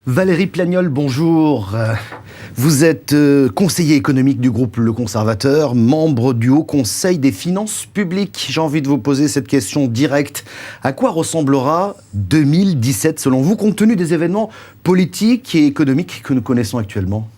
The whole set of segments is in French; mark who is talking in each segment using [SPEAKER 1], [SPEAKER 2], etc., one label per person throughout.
[SPEAKER 1] Valérie Plagnol, bonjour. Vous êtes conseiller économique du groupe Le Conservateur, membre du Haut Conseil des finances publiques. J'ai envie de vous poser cette question directe. À quoi ressemblera 2017 selon vous, compte tenu des événements politiques et économiques que nous connaissons actuellement ?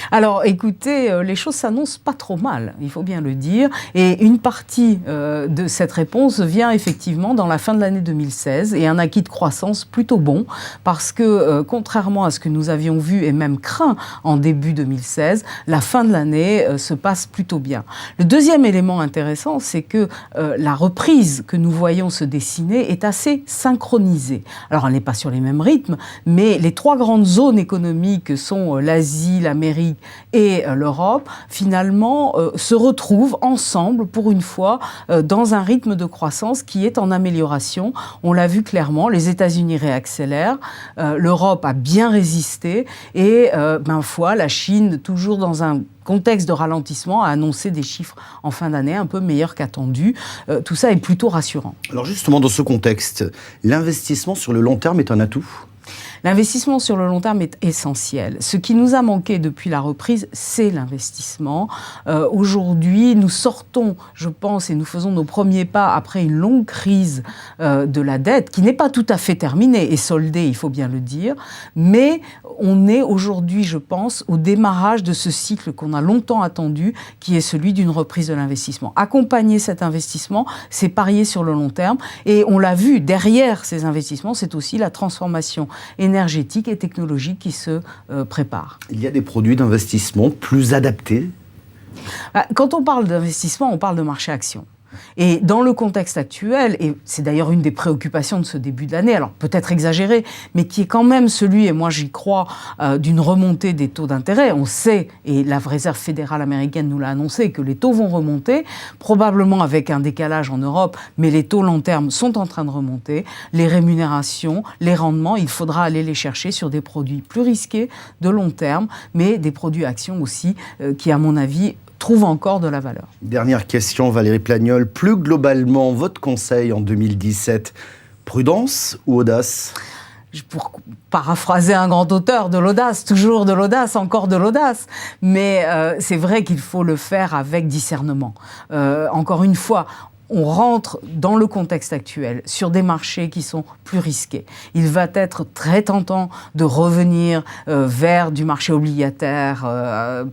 [SPEAKER 2] Alors écoutez, les choses s'annoncent pas trop mal, il faut bien le dire. Et une partie de cette réponse vient effectivement dans la fin de l'année 2016 et un acquis de croissance plutôt bon parce que contrairement à ce que nous avions vu et même craint en début 2016, la fin de l'année se passe plutôt bien. Le deuxième élément intéressant, c'est que la reprise que nous voyons se dessiner est assez synchronisée. Alors elle n'est pas sur les mêmes rythmes, mais les trois grandes zones économiques que sont l'Asie, l'Amérique et l'Europe, finalement, se retrouvent ensemble, pour une fois, dans un rythme de croissance qui est en amélioration. On l'a vu clairement, les États-Unis réaccélèrent, l'Europe a bien résisté et, ma foi, la Chine, toujours dans un contexte de ralentissement, a annoncé des chiffres en fin d'année un peu meilleurs qu'attendus. Tout ça est plutôt rassurant.
[SPEAKER 1] Alors justement, dans ce contexte, l'investissement sur le long terme est un atout ?
[SPEAKER 2] L'investissement sur le long terme est essentiel. Ce qui nous a manqué depuis la reprise, c'est l'investissement. Aujourd'hui, nous sortons, je pense, et nous faisons nos premiers pas après une longue crise de la dette, qui n'est pas tout à fait terminée et soldée, il faut bien le dire, mais on est aujourd'hui, je pense, au démarrage de ce cycle qu'on a longtemps attendu, qui est celui d'une reprise de l'investissement. Accompagner cet investissement, c'est parier sur le long terme, et on l'a vu, derrière ces investissements, c'est aussi la transformation énergétique et technologique qui se prépare.
[SPEAKER 1] Il y a des produits d'investissement plus adaptés ?
[SPEAKER 2] Quand on parle d'investissement, on parle de marché action. Et dans le contexte actuel, et c'est d'ailleurs une des préoccupations de ce début de l'année, alors peut-être exagéré, mais qui est quand même celui, et moi j'y crois, d'une remontée des taux d'intérêt. On sait, et la Réserve fédérale américaine nous l'a annoncé, que les taux vont remonter, probablement avec un décalage en Europe, mais les taux long terme sont en train de remonter. Les rémunérations, les rendements, il faudra aller les chercher sur des produits plus risqués, de long terme, mais des produits actions aussi, qui à mon avis trouve encore de la valeur.
[SPEAKER 1] Dernière question, Valérie Plagnol. Plus globalement, votre conseil en 2017, prudence ou audace ?
[SPEAKER 2] Pour paraphraser un grand auteur, de l'audace, toujours de l'audace, encore de l'audace. Mais c'est vrai qu'il faut le faire avec discernement. Encore une fois, on rentre dans le contexte actuel sur des marchés qui sont plus risqués. Il va être très tentant de revenir vers du marché obligataire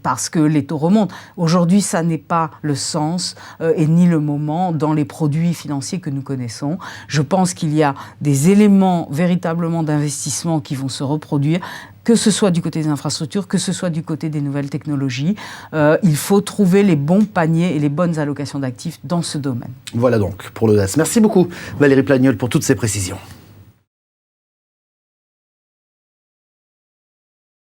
[SPEAKER 2] parce que les taux remontent. Aujourd'hui, ça n'est pas le sens et ni le moment dans les produits financiers que nous connaissons. Je pense qu'il y a des éléments véritablement d'investissement qui vont se reproduire, que ce soit du côté des infrastructures, que ce soit du côté des nouvelles technologies. Il faut trouver les bons paniers et les bonnes allocations d'actifs dans ce domaine.
[SPEAKER 1] Voilà donc pour l'audace. Merci beaucoup Valérie Plagnol pour toutes ces précisions.